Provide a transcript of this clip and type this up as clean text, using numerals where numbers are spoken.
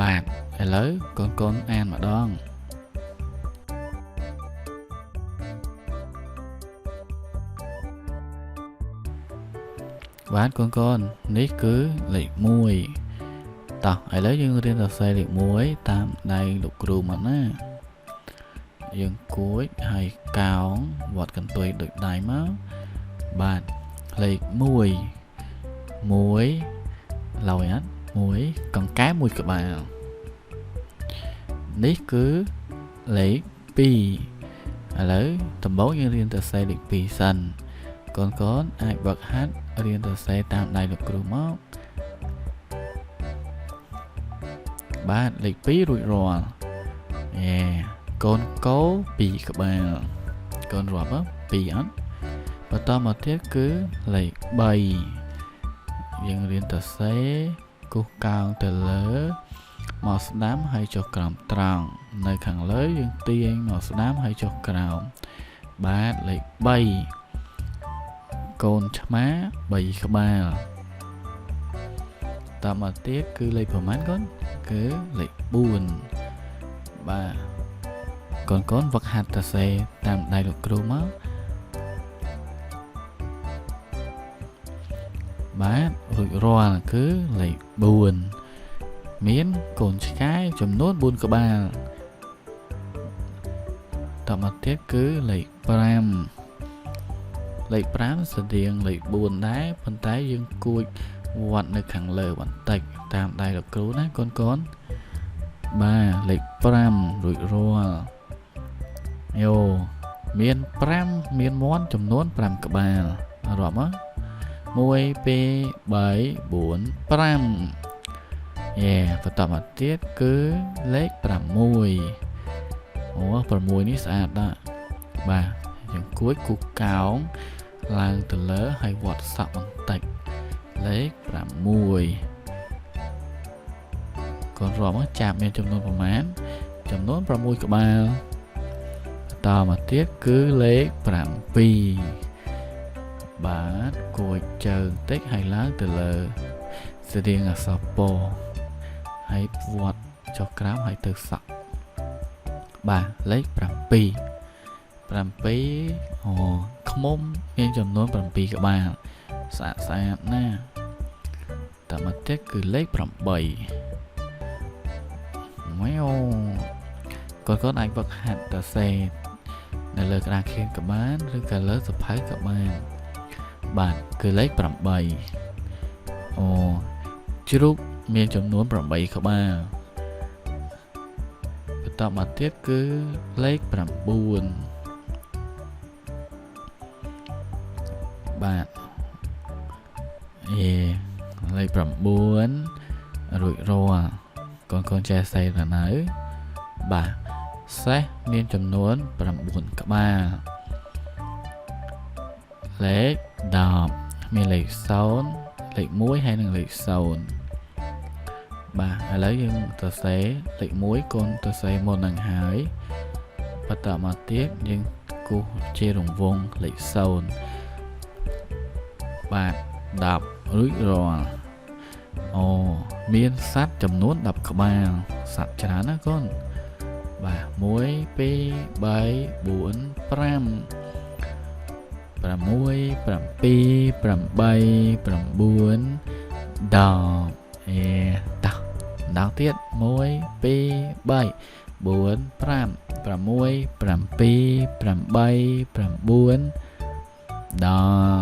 បាទឥឡូវកូនអានម្ដងបាទកូននេះគឺលេខ1តោះឥឡូវយើងរៀនសរសេរលេខ1តាមដៃលោកគ្រូមកណាយើងគួចហើយកោងវត្តកន្ទុយដូចដៃមកបាទលេខ1ឡើយអត់1កង្កែ1ក្បាលនេះគឺលេខ2ឥឡូវដំបូងយើងរៀនសរសេរលេខ2សិនកូនអាចវឹកហាត់រៀនសរសេរតាមដៃលោកគ្រូមកបាទលេខ2រួចរាល់កូនកោ2ក្បាលកូនរាប់2អត់បន្តមកទៀតគឺលេខ3យើងរៀនសរសេរគូសកោងទៅលើមកស្ដាំហើយចុះក្រោមត្រង់នៅខាងលើយើងទាញមកស្ដាំហើយចុះក្រោមបាទលេខ3កូនឆ្មា3ក្បាលតមកទៀតគឺលេខប្រមាណកូនគឺលេខ4បាទកូនវឹកហាត់សរសេរតាមដៃលោកគ្រូមកបាទរួចរាល់គឺលេខ4មានកូនឆ្កែចំនួន4ក្បាលតមកទៀតគឺលេខ5លេខ5ស្តៀងលេខ4ដែរប៉ុន្តែយើងគួចវត្តនៅខាងលើបន្តិចតាមដៃលោកគ្រូណាកូនបាទលេខ5រួចរាល់យោមាន5មានមាន់ចំនួន5ក្បាលរាប់មក1 2 3 4 5បន្តមកទៀតគឺលេខ6អូ6នេះស្អាតដែរបាទយើងគួចគូកោងឡើងទៅលើហើយវត្តសក់បន្តិចលេខ6កូនរាប់មកចាប់មានចំនួនប្រមាណចំនួន6ក្បាលបន្តមកទៀតគឺលេខ7បាទគួចជើងតិចហើយឡើងទៅលើស្តៀងអក្សរពហើយវត្តចុះក្រោមហើយទៅសក់បាទលេខ7អូឃ្មុំមានចំនួន7ក្បាលស្អាតណាស់តមកទៀតគឺលេខ8ម៉ែអូកូនអាចវឹកហាត់សរសេរនៅលើក្តារខៀនក៏បានឬក៏លើសភៅក៏បានបាទគឺលេខ8អូជ្រូកមានចំនួន8ក្បាលបន្តមកទៀតគឺលេខ9បាទលេខ9រួចរាល់កូនចេះសេទៅនៅបាទសេះមានចំនួន9ក្បាលលេខ10មានលេខ0លេខ1ហើយនិងលេខ0បាទឥឡូវយើងសរសេរលេខ1កូនសរសេរមុននឹងហើយបន្តមកទៀតយើងគូសជារង្វង់លេខ0បាទ10រួចរាល់អូមានសត្វចំនួន10ក្បាលសត្វច្រើនណាកូនបាទ1 2 3 4 5 6 7 8 9 10តោះដល់ទៀត1 2 3 4 5 6 7 8 9 10